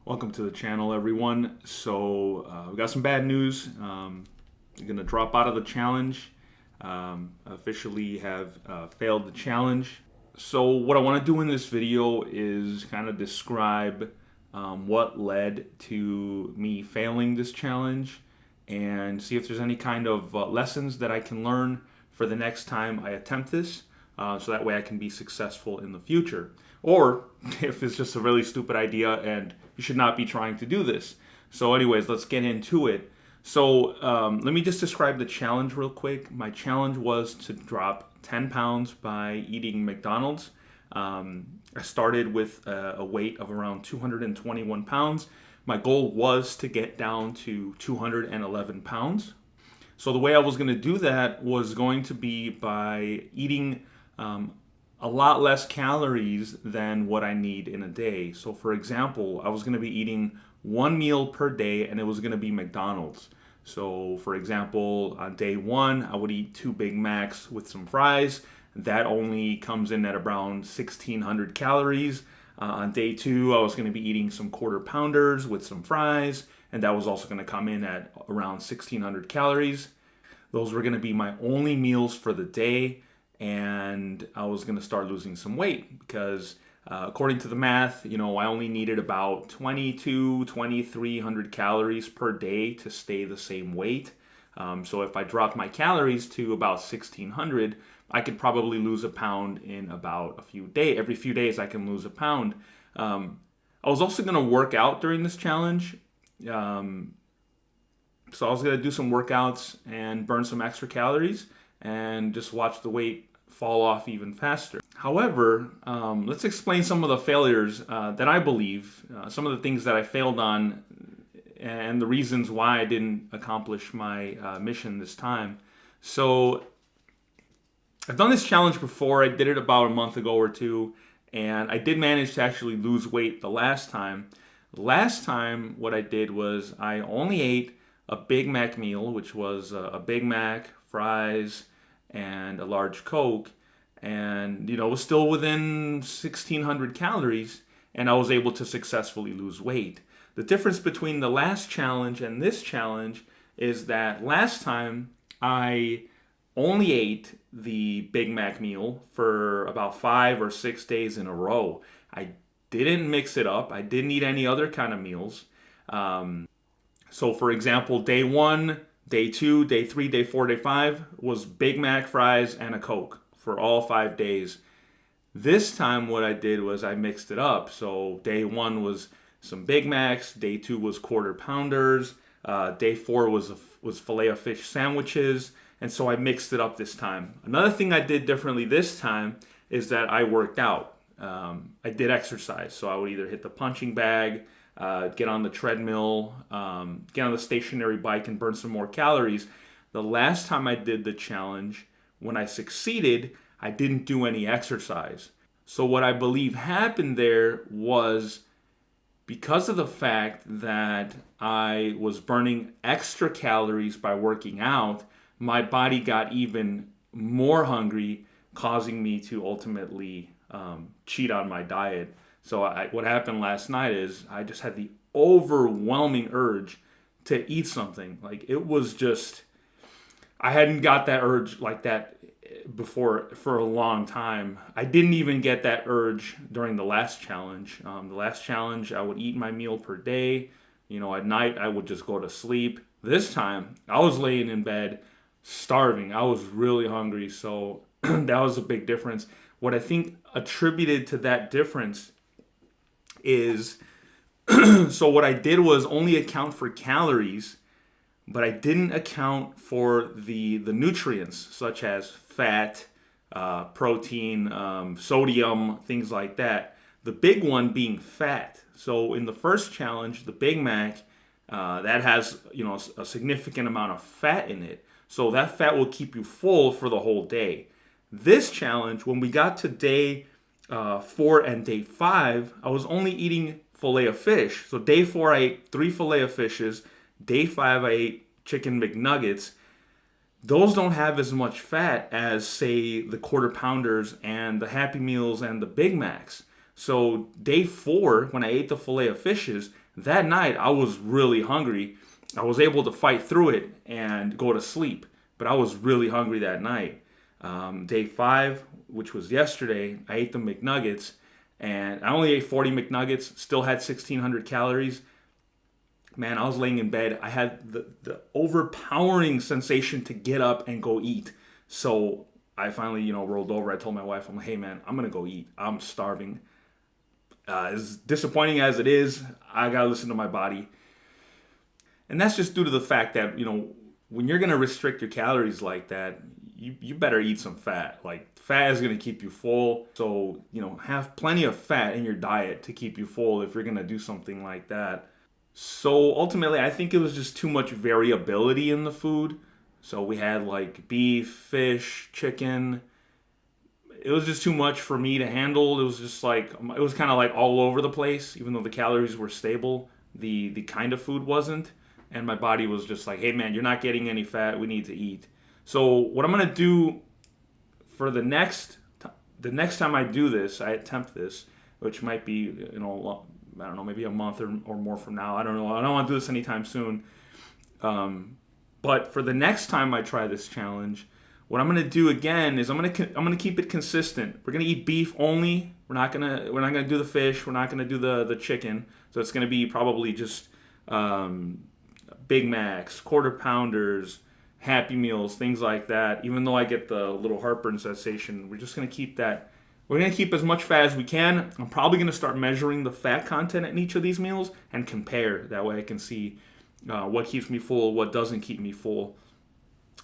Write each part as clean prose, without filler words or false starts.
Welcome to the channel, everyone. So we got some bad news. I'm gonna drop out of the challenge. Officially have failed the challenge. So what I want to do in this video is kind of describe what led to me failing this challenge and see if there's any kind of lessons that I can learn for the next time I attempt this, so that way I can be successful in the future. Or if it's just a really stupid idea and you should not be trying to do this. So anyways, let's get into it. So let me just describe the challenge real quick. My challenge was to drop 10 pounds by eating McDonald's. I started with a weight of around 221 pounds. My goal was to get down to 211 pounds. So the way I was going to do that was going to be by eating a lot less calories than what I need in a day. So for example, I was going to be eating one meal per day and it was going to be McDonald's. So for example, on day one, I would eat 2 Big Macs with some fries. That only comes in at around 1,600 calories. On day two, I was going to be eating some quarter pounders with some fries, and that was also going to come in at around 1,600 calories. Those were going to be my only meals for the day, and I was going to start losing some weight because according to the math, I only needed about 2,300 calories per day to stay the same weight. So if I dropped my calories to about 1,600, I could probably lose a pound in about a few days. Every few days I can lose a pound. I was also going to work out during this challenge. So I was going to do some workouts and burn some extra calories and just watch the weight fall off even faster. However, let's explain some of the failures that I believe, some of the things that I failed on and the reasons why I didn't accomplish my mission this time. So I've done this challenge before. I did it about a month ago or two, and I did manage to actually lose weight the last time. Last time, what I did was I only ate a Big Mac meal, which was a Big Mac, fries, and a large Coke, and it was still within 1,600 calories, and I was able to successfully lose weight. The difference between the last challenge and this challenge is that last time I only ate the Big Mac meal for about 5 or 6 days in a row. I didn't mix it up. I didn't eat any other kind of meals. So for example, day 1, day 2, day 3, day 4, day 5 was Big Mac, fries, and a Coke for all 5 days. This time what I did was I mixed it up. So day 1 was some Big Macs, day 2 was quarter pounders, day 4 was filet of fish sandwiches, and so I mixed it up this time. Another thing I did differently this time is that I worked out. I did exercise, so I would either hit the punching bag, get on the treadmill, get on the stationary bike and burn some more calories. The last time I did the challenge, when I succeeded, I didn't do any exercise. So what I believe happened there was because of the fact that I was burning extra calories by working out, my body got even more hungry, causing me to ultimately cheat on my diet. So what happened last night is I just had the overwhelming urge to eat something. Like it was just, I hadn't got that urge like that before for a long time. I didn't even get that urge during the last challenge. The last challenge, I would eat my meal per day. At night I would just go to sleep. This time I was laying in bed starving. I was really hungry. So that was a big difference. What I think attributed to that difference is so what I did was only account for calories, but I didn't account for the nutrients such as fat, protein, sodium, things like that. The big one being fat. So in the first challenge, the Big Mac, that has a significant amount of fat in it. So that fat will keep you full for the whole day. This challenge, when we got to day 4 and day 5, I was only eating filet of fish. So day 4, I ate 3 filet of fishes. Day 5, I ate chicken McNuggets. Those don't have as much fat as, say, the quarter pounders and the Happy Meals and the Big Macs. So day 4, when I ate the fillet of fishes, that night I was really hungry. I was able to fight through it and go to sleep, but I was really hungry that night. Day 5, which was yesterday, I ate the McNuggets, and I only ate 40 McNuggets, still had 1,600 calories. Man, I was laying in bed. I had the overpowering sensation to get up and go eat. So I finally, rolled over. I told my wife, I'm like, hey, man, I'm going to go eat. I'm starving. As disappointing as it is, I got to listen to my body. And that's just due to the fact that, when you're going to restrict your calories like that, you better eat some fat. Like, fat is going to keep you full. So, have plenty of fat in your diet to keep you full if you're going to do something like that. So ultimately, I think it was just too much variability in the food. So we had like beef, fish, chicken. It was just too much for me to handle. It was just like, it was kind of like all over the place, even though the calories were stable. The kind of food wasn't. And my body was just like, hey man, you're not getting any fat. We need to eat. So what I'm going to do for the next time I do this, I attempt this, which might be, I don't know, maybe a month or more from now. I don't know. I don't want to do this anytime soon. But for the next time I try this challenge, what I'm going to do again is I'm going to keep it consistent. We're going to eat beef only. We're not going to do the fish. We're not going to do the chicken. So it's going to be probably just Big Macs, quarter pounders, Happy Meals, things like that. Even though I get the little heartburn sensation, we're just going to keep that. We're going to keep as much fat as we can. I'm probably going to start measuring the fat content in each of these meals and compare. That way I can see what keeps me full, what doesn't keep me full.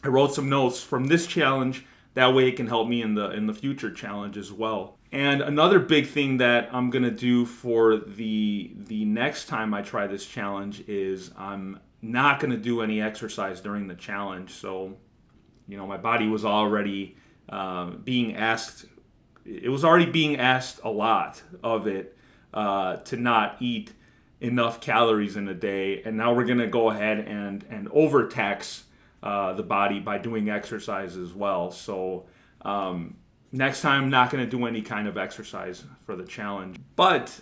I wrote some notes from this challenge. That way it can help me in the future challenge as well. And another big thing that I'm going to do for the next time I try this challenge is I'm not going to do any exercise during the challenge. So, my body was already being asked. It was already being asked a lot of it to not eat enough calories in a day, and now we're going to go ahead and overtax the body by doing exercise as well. So next time, not going to do any kind of exercise for the challenge. But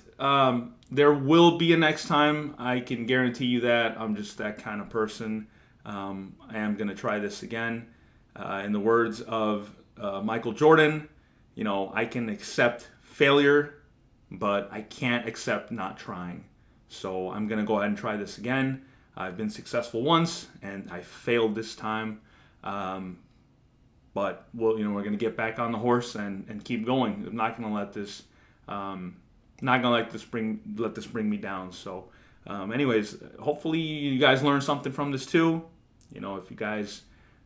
there will be a next time. I can guarantee you that. I'm just that kind of person. I am going to try this again. In the words of Michael Jordan, I can accept failure, but I can't accept not trying. So I'm going to go ahead and try this again. I've been successful once, and I failed this time. But we're going to get back on the horse and keep going. I'm not going to let this let this bring me down. So, anyways, hopefully you guys learned something from this too. If you guys.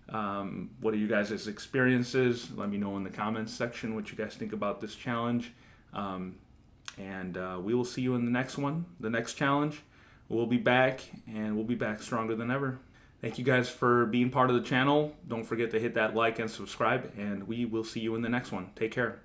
What are you guys' experiences? Let me know in the comments section what you guys think about this challenge. And we will see you in the next challenge. We'll be back, and we'll be back stronger than ever. Thank you guys for being part of the channel. Don't forget to hit that like and subscribe, and we will see you in the next one. Take care.